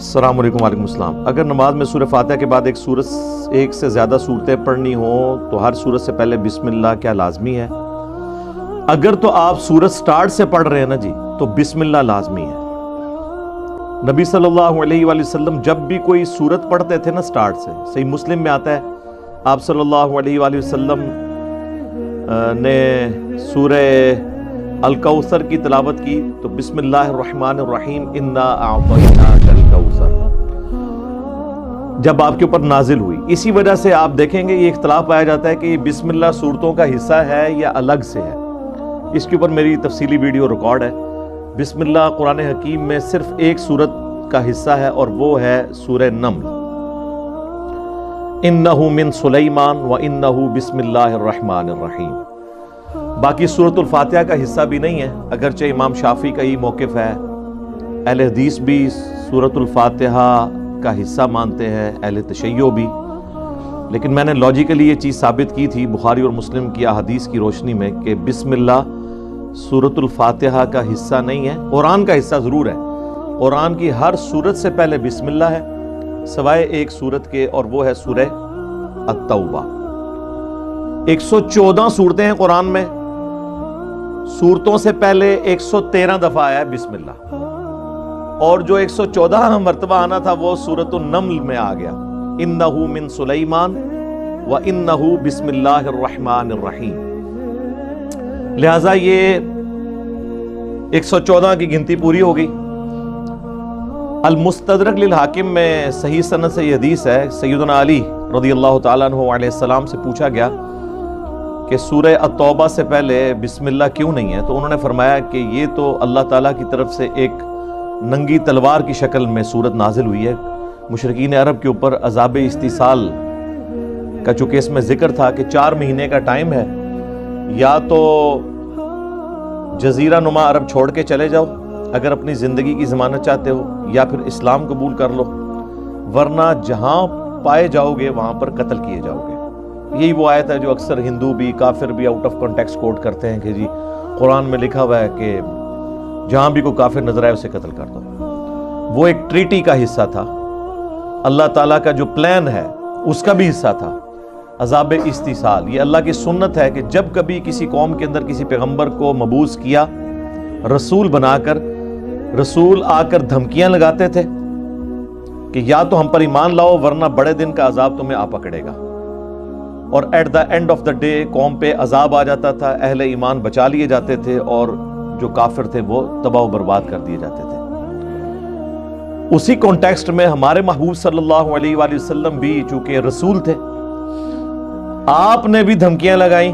السلام علیکم وعلیکم السلام۔ اگر نماز میں سورہ فاتحہ کے بعد ایک سے زیادہ صورتیں پڑھنی ہوں تو ہر صورت سے پہلے بسم اللہ کیا لازمی ہے؟ اگر تو آپ سورت سٹارٹ سے پڑھ رہے ہیں نا جی تو بسم اللہ لازمی ہے۔ نبی صلی اللہ علیہ وآلہ وسلم جب بھی کوئی سورت پڑھتے تھے نا سٹارٹ سے، صحیح مسلم میں آتا ہے آپ صلی اللہ علیہ وآلہ وسلم نے سورہ الکوثر کی تلاوت کی تو بسم اللہ الرحمن الرحیم انا اعطیناک الکوثر جب آپ کے اوپر نازل ہوئی۔ اسی وجہ سے آپ دیکھیں گے یہ اختلاف پایا جاتا ہے کہ یہ بسم اللہ صورتوں کا حصہ ہے یا الگ سے ہے۔ اس کے اوپر میری تفصیلی ویڈیو ریکارڈ ہے۔ بسم اللہ قرآن حکیم میں صرف ایک سورت کا حصہ ہے اور وہ ہے سورہ نمل، انہ من سلیمان و انہ بسم اللہ الرحمن الرحیم۔ باقی سورۃ الفاتحہ کا حصہ بھی نہیں ہے، اگرچہ امام شافعی کا یہ موقف ہے، اہل حدیث بھی سورۃ الفاتحہ کا حصہ مانتے ہیں، اہل تشیع بھی، لیکن میں نے لاجیکلی یہ چیز ثابت کی تھی بخاری اور مسلم کی احادیث کی روشنی میں کہ بسم اللہ سورۃ الفاتحہ کا حصہ نہیں ہے۔ قرآن کا حصہ ضرور ہے، قرآن کی ہر سورت سے پہلے بسم اللہ ہے سوائے ایک سورت کے، اور وہ ہے سورہ التوبہ۔ 114 صورتیں ہیں قرآن میں، سورتوں سے پہلے 113 دفعہ آیا ہے بسم اللہ، اور جو 114 مرتبہ آنا تھا وہ سورۃ النمل میں آ گیا، انہ من سلیمان و انہ بسم اللہ الرحمن الرحیم۔ لہٰذا یہ 114 کی گنتی پوری ہو گئی۔ المستدرک للحاکم میں صحیح سند سے یہ حدیث ہے، سیدنا علی رضی اللہ تعالیٰ عنہ علیہ السلام سے پوچھا گیا کہ سورہ التوبہ سے پہلے بسم اللہ کیوں نہیں ہے، تو انہوں نے فرمایا کہ یہ تو اللہ تعالیٰ کی طرف سے ایک ننگی تلوار کی شکل میں سورت نازل ہوئی ہے۔ مشرکین عرب کے اوپر عذاب استیصال کا چونکہ اس میں ذکر تھا کہ 4 مہینے کا ٹائم ہے، یا تو جزیرہ نما عرب چھوڑ کے چلے جاؤ اگر اپنی زندگی کی ضمانت چاہتے ہو، یا پھر اسلام قبول کر لو، ورنہ جہاں پائے جاؤ گے وہاں پر قتل کیے جاؤ گے۔ یہی وہ آیت ہے جو اکثر ہندو بھی کافر بھی آؤٹ آف کانٹیکسٹ کوٹ کرتے ہیں کہ جی قرآن میں لکھا ہوا ہے کہ جہاں بھی کوئی کافر نظر آئے اسے قتل کر دو۔ وہ ایک ٹریٹی کا حصہ تھا، اللہ تعالیٰ کا جو پلان ہے اس کا بھی حصہ تھا عذاب استیصال۔ یہ اللہ کی سنت ہے کہ جب کبھی کسی قوم کے اندر کسی پیغمبر کو مبعوث کیا رسول بنا کر، رسول آ کر دھمکیاں لگاتے تھے کہ یا تو ہم پر ایمان لاؤ ورنہ بڑے دن کا عذاب تمہیں آ پکڑے گا، اور at the end of the day قوم پہ عذاب آ جاتا تھا، اہل ایمان بچا لیے جاتے تھے اور جو کافر تھے وہ تباہ و برباد کر دیے جاتے تھے۔ اسی کانٹیکسٹ میں ہمارے محبوب صلی اللہ علیہ وآلہ وسلم بھی چونکہ رسول تھے، آپ نے بھی دھمکیاں لگائیں۔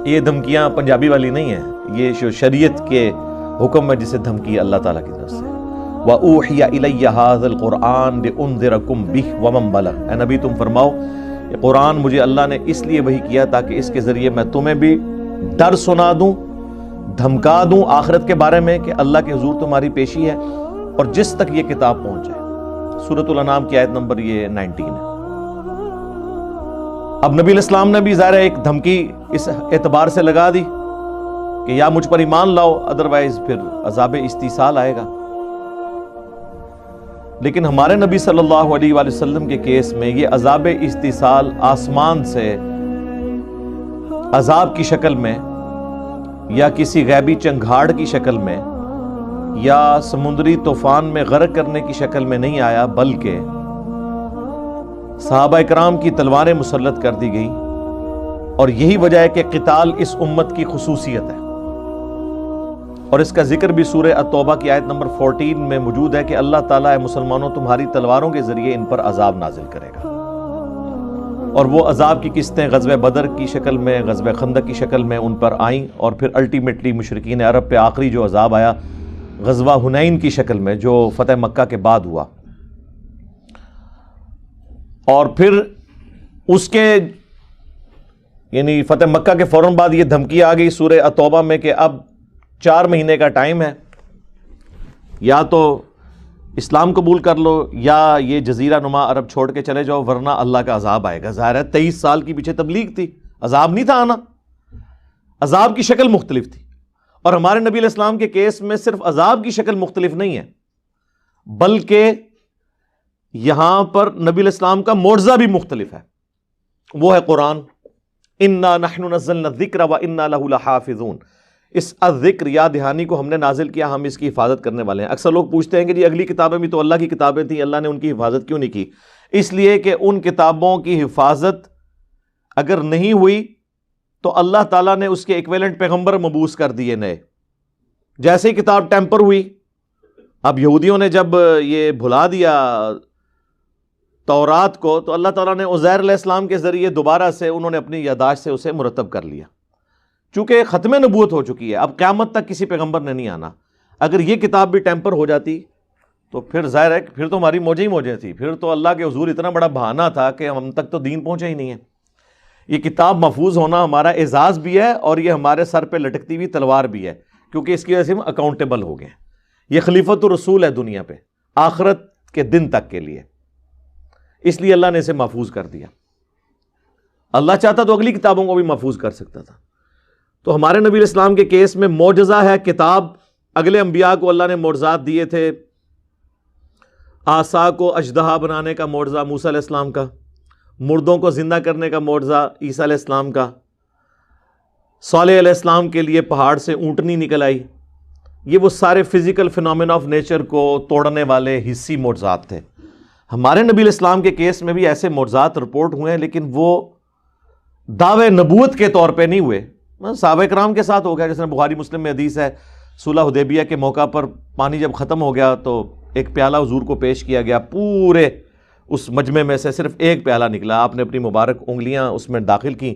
یہ دھمکیاں پنجابی والی نہیں ہیں، یہ جو شریعت کے حکم ہے جسے دھمکی اللہ تعالیٰ کی طرف سے۔ وَأُوحِيَ إِلَيَّ هَذَا الْقُرْآنُ لِأُنذِرَكُم بِهِ وَمَن بَلَغَ۔ اے نبی تم فرماؤ یہ قرآن مجھے اللہ نے اس لیے وحی کیا تاکہ اس کے ذریعے میں تمہیں بھی ڈر سنا دوں، دھمکا دوں آخرت کے بارے میں کہ اللہ کے حضور تمہاری پیشی ہے، اور جس تک یہ کتاب پہنچ جائے۔ سورۃ الانعام کی آیت نمبر یہ 19 ہے۔ اب نبی علیہ السلام نے بھی ظاہر ایک دھمکی اس اعتبار سے لگا دی کہ یا مجھ پر ایمان لاؤ ادروائز پھر عذاب استیصال آئے گا۔ لیکن ہمارے نبی صلی اللہ علیہ وآلہ وسلم کے کیس میں یہ عذاب استیصال آسمان سے عذاب کی شکل میں یا کسی غیبی چنگھاڑ کی شکل میں یا سمندری طوفان میں غرق کرنے کی شکل میں نہیں آیا، بلکہ صحابہ کرام کی تلواریں مسلط کر دی گئیں، اور یہی وجہ ہے کہ قتال اس امت کی خصوصیت ہے، اور اس کا ذکر بھی سورہ التوبہ کی آیت نمبر 14 میں موجود ہے کہ اللہ تعالیٰ اے مسلمانوں تمہاری تلواروں کے ذریعے ان پر عذاب نازل کرے گا۔ اور وہ عذاب کی قسطیں غزوہ بدر کی شکل میں، غزوہ خندق کی شکل میں ان پر آئیں، اور پھر الٹیمیٹلی مشرکین عرب پہ آخری جو عذاب آیا غزوہ حنین کی شکل میں جو فتح مکہ کے بعد ہوا، اور پھر اس کے یعنی فتح مکہ کے فوراً بعد یہ دھمکی آ گئی سورہ التوبہ میں کہ اب 4 مہینے کا ٹائم ہے، یا تو اسلام قبول کر لو یا یہ جزیرہ نما عرب چھوڑ کے چلے جاؤ ورنہ اللہ کا عذاب آئے گا۔ ظاہر ہے 23 سال کی پیچھے تبلیغ تھی، عذاب نہیں تھا آنا، عذاب کی شکل مختلف تھی، اور ہمارے نبی علیہ السلام کے کیس میں صرف عذاب کی شکل مختلف نہیں ہے، بلکہ یہاں پر نبی علیہ السلام کا معجزہ بھی مختلف ہے، وہ ہے قرآن۔ انا نحن نزلنا الذکر وانا لہ لحافظون، اس الذکر یاد دہانی کو ہم نے نازل کیا، ہم اس کی حفاظت کرنے والے ہیں۔ اکثر لوگ پوچھتے ہیں کہ جی اگلی کتابیں بھی تو اللہ کی کتابیں تھیں، اللہ نے ان کی حفاظت کیوں نہیں کی؟ اس لیے کہ ان کتابوں کی حفاظت اگر نہیں ہوئی تو اللہ تعالیٰ نے اس کے ایکویلنٹ پیغمبر مبعوث کر دیے نئے۔ جیسے ہی کتاب ٹیمپر ہوئی، اب یہودیوں نے جب یہ بھلا دیا تورات کو، تو اللہ تعالیٰ نے عزیر علیہ السلام کے ذریعے دوبارہ سے انہوں نے اپنی یادداشت سے اسے مرتب کر لیا، چونکہ ختم نبوت ہو چکی ہے، اب قیامت تک کسی پیغمبر نے نہیں آنا۔ اگر یہ کتاب بھی ٹیمپر ہو جاتی تو پھر ظاہر ہے کہ پھر تو ہماری موجیں ہی موجیں تھی، پھر تو اللہ کے حضور اتنا بڑا بہانہ تھا کہ ہم تک تو دین پہنچا ہی نہیں ہے۔ یہ کتاب محفوظ ہونا ہمارا اعزاز بھی ہے، اور یہ ہمارے سر پہ لٹکتی ہوئی تلوار بھی ہے، کیونکہ اس کی وجہ سے ہم اکاؤنٹیبل ہو گئے۔ یہ خلیفۃ الرسول ہے دنیا پہ آخرت کے دن تک کے لیے، اس لیے اللہ نے اسے محفوظ کر دیا۔ اللہ چاہتا تو اگلی کتابوں کو بھی محفوظ کر سکتا تھا۔ تو ہمارے نبی علیہ السلام کے کیس میں معجزہ ہے کتاب۔ اگلے انبیاء کو اللہ نے معجزات دیے تھے، عصا کو اژدہا بنانے کا معجزہ موسیٰ علیہ السلام کا، مردوں کو زندہ کرنے کا معجزہ عیسیٰ علیہ السلام کا، صالح علیہ السلام کے لیے پہاڑ سے اونٹنی نکل آئی۔ یہ وہ سارے فزیکل فینومینا آف نیچر کو توڑنے والے حصی معجزات تھے۔ ہمارے نبی علیہ السلام کے کیس میں بھی ایسے معجزات رپورٹ ہوئے ہیں، لیکن وہ دعوے نبوت کے طور پہ نہیں ہوئے۔ صحابہ کرام کے ساتھ ہو گیا، جیسے بخاری مسلم میں حدیث ہے، صلح حدیبیہ کے موقع پر پانی جب ختم ہو گیا تو ایک پیالہ حضور کو پیش کیا گیا، پورے اس مجمع میں سے صرف ایک پیالہ نکلا، آپ نے اپنی مبارک انگلیاں اس میں داخل کیں۔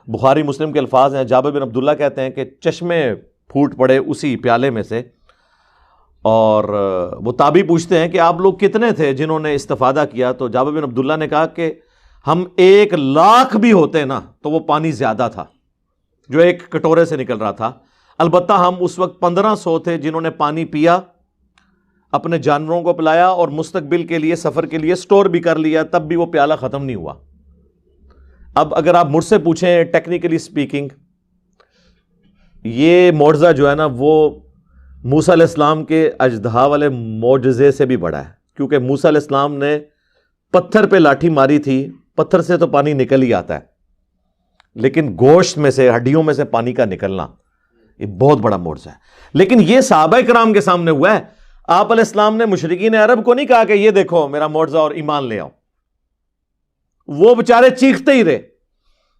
بخاری مسلم کے الفاظ ہیں، جابر بن عبداللہ کہتے ہیں کہ چشمے پھوٹ پڑے اسی پیالے میں سے، اور وہ تابعی پوچھتے ہیں کہ آپ لوگ کتنے تھے جنہوں نے استفادہ کیا؟ تو جابر بن عبداللہ نے کہا کہ ہم 1,00,000 بھی ہوتے نا تو وہ پانی زیادہ تھا جو ایک کٹورے سے نکل رہا تھا۔ البتہ ہم اس وقت 1500 تھے جنہوں نے پانی پیا، اپنے جانوروں کو پلایا، اور مستقبل کے لیے سفر کے لیے سٹور بھی کر لیا، تب بھی وہ پیالہ ختم نہیں ہوا۔ اب اگر آپ مجھ سے پوچھیں ٹیکنیکلی سپیکنگ، یہ معجزہ جو ہے نا وہ موسیٰ علیہ السلام کے اژدہا والے معجزے سے بھی بڑا ہے، کیونکہ موسیٰ علیہ السلام نے پتھر پہ لاٹھی ماری تھی، پتھر سے تو پانی نکل ہی آتا ہے، لیکن گوشت میں سے، ہڈیوں میں سے پانی کا نکلنا یہ بہت بڑا معجزہ ہے۔ لیکن یہ صحابہ کرام کے سامنے ہوا ہے۔ آپ علیہ السلام نے مشرکین عرب کو نہیں کہا کہ یہ دیکھو میرا معجزہ اور ایمان لے آؤ، وہ بےچارے چیختے ہی رہے،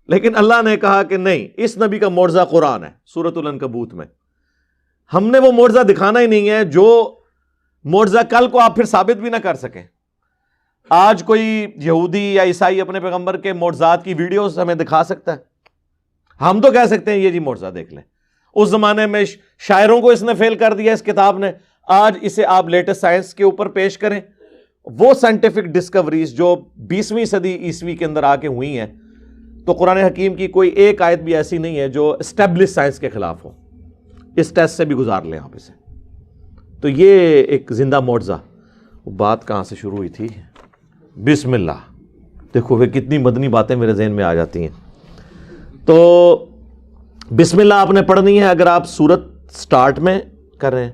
لیکن اللہ نے کہا کہ نہیں، اس نبی کا معجزہ قرآن ہے۔ سورۃ العنکبوت میں ہم نے وہ معجزہ دکھانا ہی نہیں ہے جو معجزہ کل کو آپ پھر ثابت بھی نہ کر سکیں۔ آج کوئی یہودی یا عیسائی اپنے پیغمبر کے معجزات کی ویڈیوز ہمیں دکھا سکتا ہے، ہم تو کہہ سکتے ہیں یہ جی معجزہ دیکھ لیں۔ اس زمانے میں شاعروں کو اس نے فیل کر دیا اس کتاب نے، آج اسے آپ لیٹسٹ سائنس کے اوپر پیش کریں، وہ سائنٹیفک ڈسکوریز جو 20ویں صدی عیسوی کے اندر آ کے ہوئی ہیں، تو قرآن حکیم کی کوئی ایک آیت بھی ایسی نہیں ہے جو اسٹیبلش سائنس کے خلاف ہو۔ اس ٹیسٹ سے بھی گزار لیں آپ اسے۔ تو یہ ایک زندہ معجزہ۔ وہ بات کہاں سے شروع ہوئی تھی؟ بسم اللہ۔ دیکھو وہ کتنی مدنی باتیں میرے ذہن میں آ جاتی ہیں۔ تو بسم اللہ آپ نے پڑھنی ہے اگر آپ سورت سٹارٹ میں کر رہے ہیں۔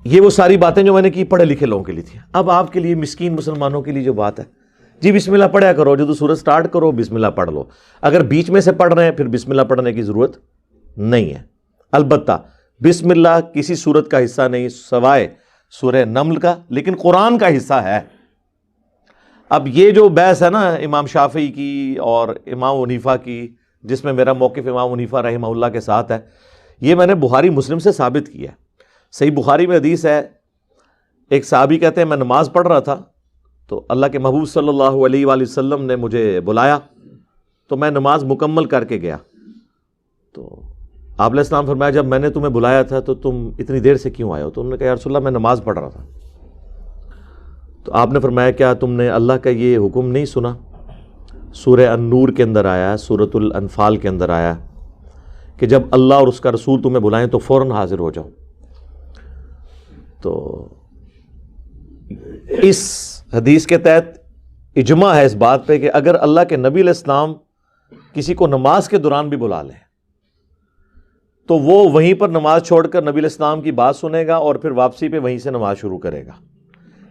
یہ وہ ساری باتیں جو میں نے کی پڑھے لکھے لوگوں کے لیے تھی۔ اب آپ کے لیے مسکین مسلمانوں کے لیے جو بات ہے، جی بسم اللہ پڑھیا کرو، جو تو سورت سٹارٹ کرو بسم اللہ پڑھ لو۔ اگر بیچ میں سے پڑھ رہے ہیں پھر بسم اللہ پڑھنے کی ضرورت نہیں ہے۔ البتہ بسم اللہ کسی سورت کا حصہ نہیں سوائے سورہ نمل کا، لیکن قرآن کا حصہ ہے۔ اب یہ جو بحث ہے نا امام شافعی کی اور امام حنیفہ کی، جس میں میرا موقف امام حنیفہ رحمہ اللہ کے ساتھ ہے، یہ میں نے بخاری مسلم سے ثابت کیا ہے۔ صحیح بخاری میں حدیث ہے، ایک صحابی کہتے ہیں میں نماز پڑھ رہا تھا تو اللہ کے محبوب صلی اللہ علیہ وآلہ وسلم نے مجھے بلایا، تو میں نماز مکمل کر کے گیا۔ تو آپ علیہ السلام فرمایا جب میں نے تمہیں بلایا تھا تو تم اتنی دیر سے کیوں آئے ہو؟ تو انہوں نے کہا یا رسول اللہ میں نماز پڑھ رہا تھا۔ تو آپ نے فرمایا کیا تم نے اللہ کا یہ حکم نہیں سنا؟ سورہ النور کے اندر آیا ہے، سورۃ الانفال کے اندر آیا ہے کہ جب اللہ اور اس کا رسول تمہیں بلائیں تو فوراً حاضر ہو جاؤ۔ تو اس حدیث کے تحت اجماع ہے اس بات پہ کہ اگر اللہ کے نبی علیہ السلام کسی کو نماز کے دوران بھی بلا لیں تو وہ وہیں پر نماز چھوڑ کر نبی علیہ السلام کی بات سنے گا اور پھر واپسی پہ وہیں سے نماز شروع کرے گا.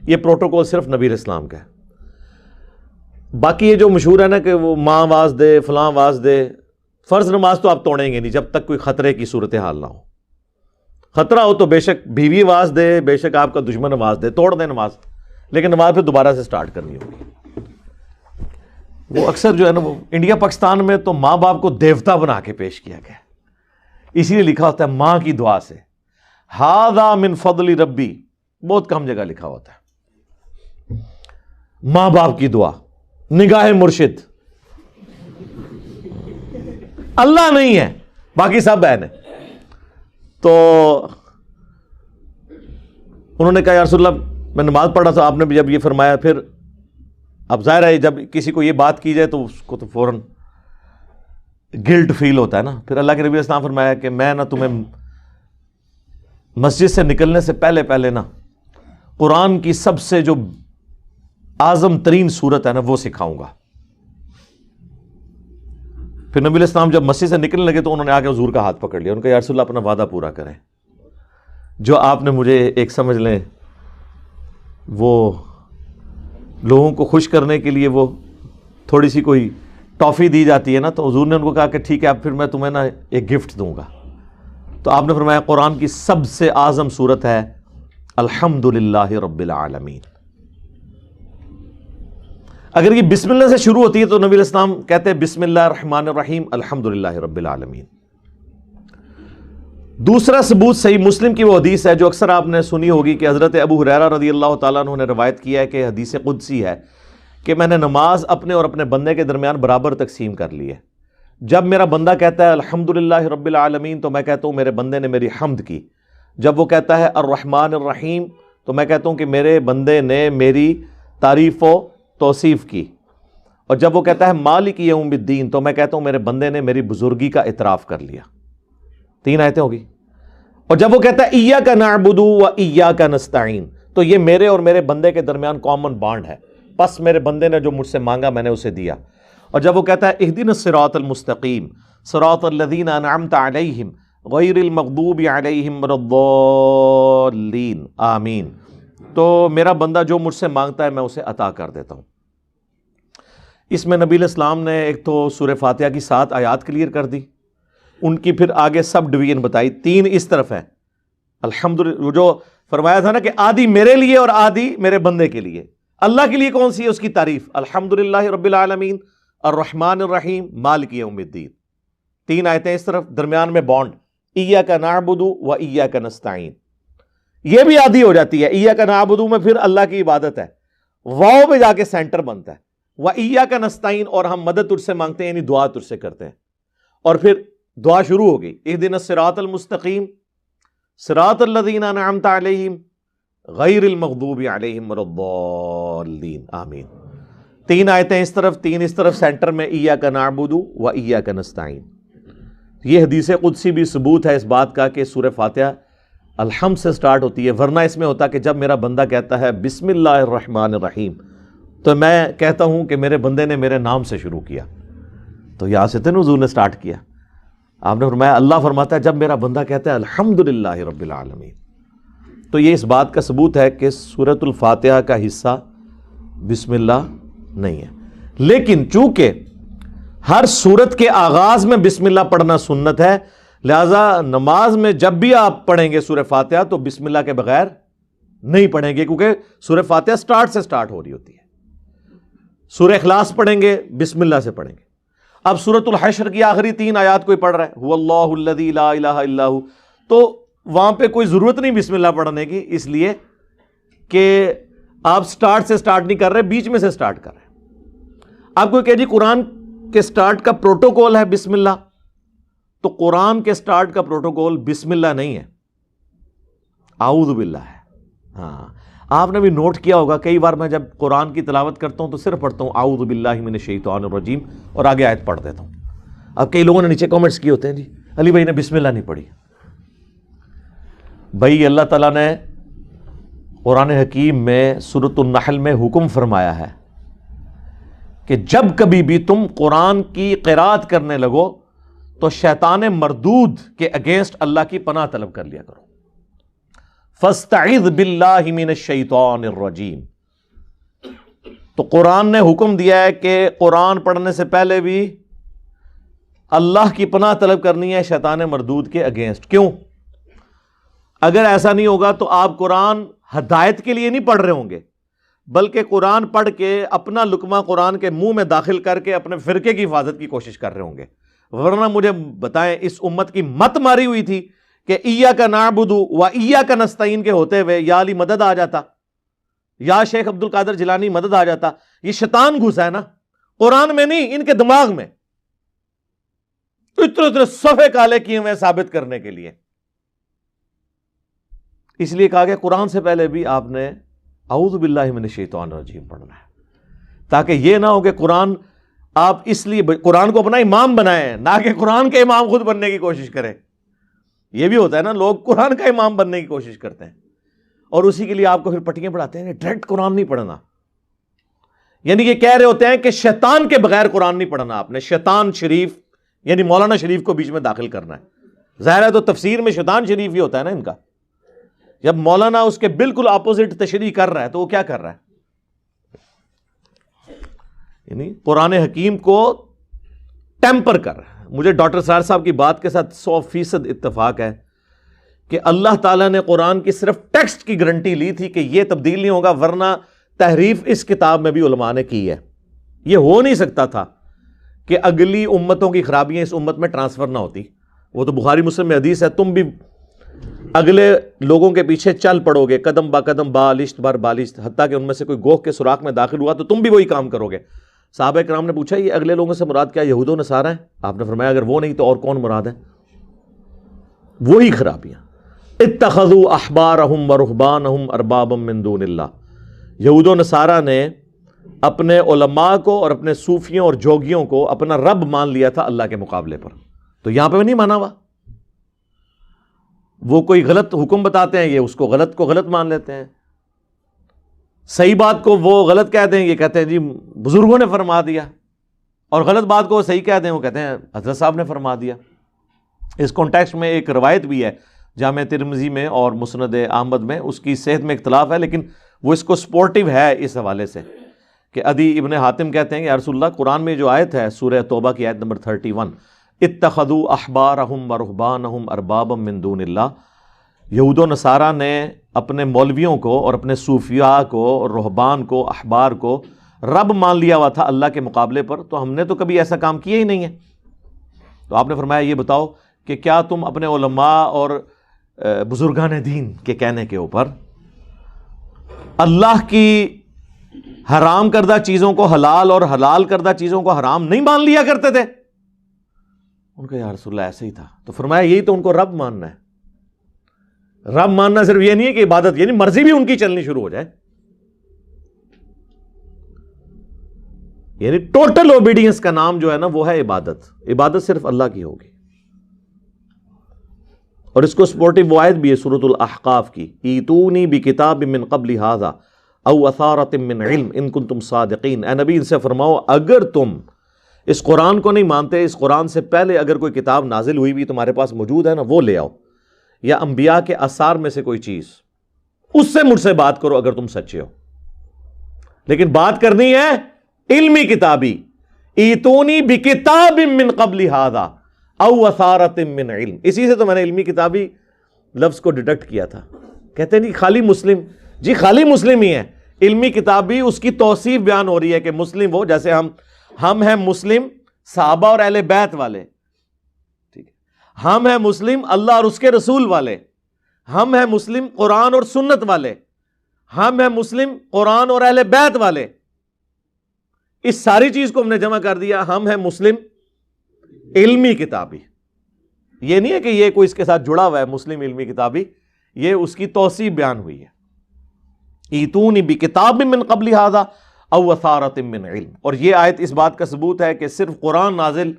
یہ پروٹوکول صرف نبی علیہ السلام کا ہے. باقی یہ جو مشہور ہے نا کہ وہ ماں آواز دے فلاں آواز دے، فرض نماز تو آپ توڑیں گے نہیں جب تک کوئی خطرے کی صورتحال نہ ہو. خطرہ ہو تو بے شک بیوی آواز دے، بے شک آپ کا دشمن آواز دے، توڑ دیں نماز، لیکن نماز پھر دوبارہ سے سٹارٹ کرنی ہوگی. وہ اکثر جو ہے نا وہ انڈیا پاکستان میں تو ماں باپ کو دیوتا بنا کے پیش کیا گیا، اسی لیے لکھا ہوتا ہے ماں کی دعا سے، ھذا من فضل ربی، بہت کم جگہ لکھا ہوتا ہے. ماں باپ کی دعا، نگاہ مرشد، اللہ نہیں ہے باقی سب بہن ہے. تو انہوں نے کہا یا رسول اللہ میں نماز پڑھ رہا تھا، آپ نے بھی جب یہ فرمایا، پھر اب ظاہر ہے جب کسی کو یہ بات کی جائے تو اس کو تو فوراً گلٹ فیل ہوتا ہے نا. پھر اللہ کے نبی علیہ السلام فرمایا کہ میں نا تمہیں مسجد سے نکلنے سے پہلے پہلے نا قرآن کی سب سے جو اعظم ترین صورت ہے نا وہ سکھاؤں گا. پھر نبی علیہ السلام جب مسجد سے نکلنے لگے تو انہوں نے آ کے حضور کا ہاتھ پکڑ لیا. ان کا یا رسول اللہ اپنا وعدہ پورا کریں، جو آپ نے مجھے ایک سمجھ لیں وہ لوگوں کو خوش کرنے کے لیے وہ تھوڑی سی کوئی ٹافی دی جاتی ہے نا، تو حضور نے ان کو کہا کہ ٹھیک ہے اب پھر میں تمہیں نا ایک گفٹ دوں گا. تو آپ نے فرمایا قرآن کی سب سے اعظم صورت ہے الحمدللہ رب العالمین. اگر یہ بسم اللہ سے شروع ہوتی ہے تو نبی علیہ السلام کہتے ہیں بسم اللہ الرحمن الرحیم الحمدللہ رب العالمین. دوسرا ثبوت صحیح مسلم کی وہ حدیث ہے جو اکثر آپ نے سنی ہوگی کہ حضرت ابو ہریرہ رضی اللہ تعالیٰ عنہ نے روایت کیا ہے کہ حدیث قدسی ہے کہ میں نے نماز اپنے اور اپنے بندے کے درمیان برابر تقسیم کر لی ہے. جب میرا بندہ کہتا ہے الحمدللہ رب العالمین تو میں کہتا ہوں میرے بندے نے میری حمد کی. جب وہ کہتا ہے الرحمن الرحیم تو میں کہتا ہوں کہ میرے بندے نے میری تعریف و توصیف کی. اور جب وہ کہتا ہے مالک یوم الدین تو میں کہتا ہوں میرے بندے نے میری بزرگی کا اعتراف کر لیا. 3 آیتیں ہوگی. اور جب وہ کہتا ہے ایاک نعبد و ایاک نستعین تو یہ میرے اور میرے بندے کے درمیان کامن بانڈ ہے، پس میرے بندے نے جو مجھ سے مانگا میں نے اسے دیا. اور جب وہ کہتا ہے اہدنا الصراط المستقیم صراط الذین انعمت علیہم غیر المغضوب علیہم ولا الضالین آمین، تو میرا بندہ جو مجھ سے مانگتا ہے میں اسے عطا کر دیتا ہوں. اس میں نبی علیہ السلام نے ایک تو سورہ فاتحہ کی 7 آیات کلیئر کر دی، ان کی پھر آگے سب ڈویژن بتائی. 3 اس طرف ہے الحمدللہ، جو فرمایا تھا نا کہ آدھی میرے لیے اور آدھی میرے بندے کے لیے. اللہ کے لیے کون سی ہے؟ اس کی تعریف الحمدللہ رب العالمین الرحمن الرحیم مالک یوم الدین. 3 آیتیں اس طرف، درمیان میں بانڈ ایاک نعبد و ایاک نستعین. یہ بھی آدھی ہو جاتی ہے، ایاک نعبد میں پھر اللہ کی عبادت ہے، واو پہ جا کے سینٹر بنتا ہے و ایاک نستعین اور ہم مدد تجھ سے مانگتے ہیں، یعنی دعا تجھ سے کرتے ہیں. اور پھر دعا شروع ہو گئی اہدنا الصراط المستقیم صراط الذین انعمت علیہم غیر المغضوب علیہم ولا الضالین آمین. 3 آیتیں اس طرف 3 اس طرف، سینٹر میں ایاک نعبد و ایاک نستعین. یہ حدیث قدسی بھی ثبوت ہے اس بات کا کہ سورہ فاتحہ الحمد سے سٹارٹ ہوتی ہے، ورنہ اس میں ہوتا کہ جب میرا بندہ کہتا ہے بسم اللہ الرحمن الرحیم تو میں کہتا ہوں کہ میرے بندے نے میرے نام سے شروع کیا. تو یہاں سے تو حضور نے سٹارٹ کیا. آپ نے فرمایا اللہ فرماتا ہے جب میرا بندہ کہتا ہے الحمدللہ رب العالمین. تو یہ اس بات کا ثبوت ہے کہ سورۃ الفاتحہ کا حصہ بسم اللہ نہیں ہے. لیکن چونکہ ہر سورت کے آغاز میں بسم اللہ پڑھنا سنت ہے، لہذا نماز میں جب بھی آپ پڑھیں گے سورہ فاتحہ تو بسم اللہ کے بغیر نہیں پڑھیں گے، کیونکہ سورہ فاتحہ سٹارٹ سے سٹارٹ ہو رہی ہوتی ہے. سورہ اخلاص پڑھیں گے بسم اللہ سے پڑھیں گے. اب سورۃ الحشر کی آخری 3 آیات کوئی پڑھ رہا ہے هو اللہ الذی لا الہ الا هو، تو وہاں پہ کوئی ضرورت نہیں بسم اللہ پڑھنے کی، اس لیے کہ آپ سٹارٹ سے سٹارٹ نہیں کر رہے، بیچ میں سے سٹارٹ کر رہے ہیں. آپ کو کہ جی قرآن کے سٹارٹ کا پروٹوکول ہے بسم اللہ، تو قرآن کے سٹارٹ کا پروٹوکول بسم اللہ نہیں ہے، اعوذ باللہ ہے. ہاں آپ نے بھی نوٹ کیا ہوگا کئی بار میں جب قرآن کی تلاوت کرتا ہوں تو صرف پڑھتا ہوں اعوذ باللہ من الشیطان الرجیم اور آگے آیت پڑھ دیتا ہوں. اب کئی لوگوں نے نیچے کامنٹس کیے ہوتے ہیں جی علی بھائی نے بسم اللہ نہیں پڑھی. بھائی اللہ تعالیٰ نے قرآن حکیم میں سورۃ النحل میں حکم فرمایا ہے کہ جب کبھی بھی تم قرآن کی قرات کرنے لگو تو شیطان مردود کے اگینسٹ اللہ کی پناہ طلب کر لیا کرو. فاستعذ باللہ من الشیطان الرجیم. تو قرآن نے حکم دیا ہے کہ قرآن پڑھنے سے پہلے بھی اللہ کی پناہ طلب کرنی ہے شیطان مردود کے اگینسٹ. کیوں؟ اگر ایسا نہیں ہوگا تو آپ قرآن ہدایت کے لیے نہیں پڑھ رہے ہوں گے، بلکہ قرآن پڑھ کے اپنا لقمہ قرآن کے منہ میں داخل کر کے اپنے فرقے کی حفاظت کی کوشش کر رہے ہوں گے. ورنہ مجھے بتائیں، اس امت کی مت ماری ہوئی تھی کہ ایاک نعبد و ایاک نستعین کے ہوتے ہوئے یا علی مدد آ جاتا، یا شیخ عبد القادر جیلانی مدد آ جاتا. یہ شیطان گھسا ہے نا، قرآن میں نہیں، ان کے دماغ میں. اتنے صفحے کالے کیے ہوئے ثابت کرنے کے لیے. اس لیے کہا کہ قرآن سے پہلے بھی آپ نے اعوذ باللہ من الشیطان الرجیم پڑھنا ہے، تاکہ یہ نہ ہو کہ قرآن آپ اس لیے قرآن کو اپنا امام بنائیں، نہ کہ قرآن کے امام خود بننے کی کوشش کریں. یہ بھی ہوتا ہے نا، لوگ قرآن کا امام بننے کی کوشش کرتے ہیں اور اسی کے لیے آپ کو پھر پٹیاں پڑھاتے ہیں ڈائریکٹ قرآن نہیں پڑھنا. یعنی یہ کہہ رہے ہوتے ہیں کہ شیطان کے بغیر قرآن نہیں پڑھنا آپ نے. شیطان شریف یعنی مولانا شریف کو بیچ میں داخل کرنا ہے. ظاہر ہے تو تفسیر میں شیطان شریف ہی ہوتا ہے نا ان کا. جب مولانا اس کے بالکل اپوزٹ تشریح کر رہا ہے تو وہ کیا کر رہا ہے؟ یعنی قرآن حکیم کو ٹیمپر کر رہا ہے. مجھے ڈاکٹر سار صاحب کی بات کے ساتھ 100% اتفاق ہے کہ اللہ تعالیٰ نے قرآن کی صرف ٹیکسٹ کی گارنٹی لی تھی کہ یہ تبدیل نہیں ہوگا، ورنہ تحریف اس کتاب میں بھی علماء نے کی ہے. یہ ہو نہیں سکتا تھا کہ اگلی امتوں کی خرابیاں اس امت میں ٹرانسفر نہ ہوتی. وہ تو بخاری مسلم میں حدیث ہے، تم بھی اگلے لوگوں کے پیچھے چل پڑو گے قدم با قدم بالشت بر بالشت، حتیٰ کہ ان میں سے کوئی گوہ کے سوراخ میں داخل ہوا تو تم بھی وہی کام کرو گے. صحابہ کرام نے پوچھا یہ اگلے لوگوں سے مراد کیا یہود و نصارہ ہیں؟ آپ نے فرمایا اگر وہ نہیں تو اور کون مراد ہے؟ وہی خرابیاں. اتخذوا احبارهم ورهبانهم اربابا من دون اللہ. یہود و نصارہ نے اپنے علماء کو اور اپنے صوفیوں اور جوگیوں کو اپنا رب مان لیا تھا اللہ کے مقابلے پر. تو یہاں پہ نہیں مانا ہوا. وہ کوئی غلط حکم بتاتے ہیں، یہ اس کو غلط مان لیتے ہیں. صحیح بات کو وہ غلط کہتے ہیں، یہ کہتے ہیں جی بزرگوں نے فرما دیا، اور غلط بات کو وہ صحیح کہتے ہیں، وہ کہتے ہیں حضرت صاحب نے فرما دیا. اس کانٹیکسٹ میں ایک روایت بھی ہے جامع ترمذی میں اور مسند احمد میں، اس کی صحت میں اختلاف ہے لیکن وہ اس کو سپورٹیو ہے اس حوالے سے کہ عدی ابن حاتم کہتے ہیں کہ یا رسول اللہ، قرآن میں جو آیت ہے سورہ توبہ کی آیت نمبر 31، اتخذوا احبارهم ورهبانهم اربابا من دون اللہ، یہود و نصارہ نے اپنے مولویوں کو اور اپنے صوفیاء کو اور رہبان کو احبار کو رب مان لیا ہوا تھا اللہ کے مقابلے پر. تو ہم نے تو کبھی ایسا کام کیا ہی نہیں ہے. تو آپ نے فرمایا یہ بتاؤ کہ کیا تم اپنے علماء اور بزرگان دین کے کہنے کے اوپر اللہ کی حرام کردہ چیزوں کو حلال اور حلال کردہ چیزوں کو حرام نہیں مان لیا کرتے تھے؟ ان کا یا رسول اللہ ایسے ہی تھا. تو فرمایا یہی تو ان کو رب ماننا ہے. رب ماننا صرف یہ نہیں ہے کہ عبادت، یعنی مرضی بھی ان کی چلنی شروع ہو جائے. یعنی ٹوٹل اوبیڈینس کا نام جو ہے نا وہ ہے عبادت. عبادت صرف اللہ کی ہوگی. اور اس کو سپورٹیو آیت بھی ہے سورۃ الاحقاف کی، ایتونی بکتاب من قبل ھذا او اثارۃ من علم ان کنتم صادقین. اے نبی ان سے فرماؤ اگر تم اس قرآن کو نہیں مانتے، اس قرآن سے پہلے اگر کوئی کتاب نازل ہوئی بھی تمہارے پاس موجود ہے نا وہ لے آؤ، یا انبیاء کے آثار میں سے کوئی چیز، اس سے مجھ سے بات کرو اگر تم سچے ہو. لیکن بات کرنی ہے علمی کتابی. ایتونی بکتاب من قبل ھذا او اثارۃ من علم. اسی سے تو میں نے علمی کتابی لفظ کو ڈیڈکٹ کیا تھا. کہتے ہیں نہیں خالی مسلم، جی خالی مسلم ہی ہے. علمی کتابی اس کی توصیف بیان ہو رہی ہے کہ مسلم وہ، جیسے ہم ہیں مسلم صحابہ اور اہل بیت والے، ٹھیک ہے، ہم ہیں مسلم اللہ اور اس کے رسول والے، ہم ہیں مسلم قرآن اور سنت والے، ہم ہیں مسلم قرآن اور اہل بیت والے. اس ساری چیز کو ہم نے جمع کر دیا، ہم ہیں مسلم علمی کتابی. یہ نہیں ہے کہ یہ کوئی اس کے ساتھ جڑا ہوا ہے مسلم علمی کتابی، یہ اس کی توصیف بیان ہوئی ہے. ایتونی بکتاب من قبل ھذا او اثارۃ من علم. اور یہ آیت اس بات کا ثبوت ہے کہ صرف قرآن نازل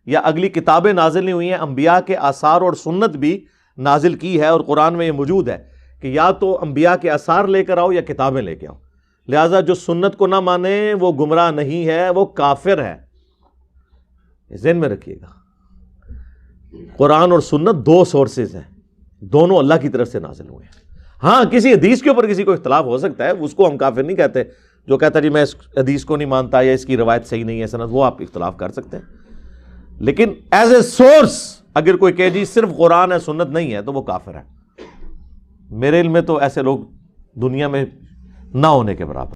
یا اگلی کتابیں نازل نہیں ہوئی ہیں، انبیاء کے آثار اور سنت بھی نازل کی ہے. اور قرآن میں یہ موجود ہے کہ یا تو انبیاء کے آثار لے کر آؤ یا کتابیں لے کے آؤ. لہٰذا جو سنت کو نہ مانے وہ گمراہ نہیں ہے، وہ کافر ہے. ذہن میں رکھیے گا. قرآن اور سنت دو سورسز ہیں، دونوں اللہ کی طرف سے نازل ہوئے ہیں۔ ہاں کسی حدیث کے اوپر کسی کو اختلاف ہو سکتا ہے، اس کو ہم کافر نہیں کہتے، جو کہتا ہے جی میں اس حدیث کو نہیں مانتا یا اس کی روایت صحیح نہیں ہے سند، وہ آپ اختلاف کر سکتے ہیں، لیکن ایز اے سورس اگر کوئی کہ جی صرف قرآن ہے سنت نہیں ہے تو وہ کافر ہے۔ میرے علم میں تو ایسے لوگ دنیا میں نہ ہونے کے برابر۔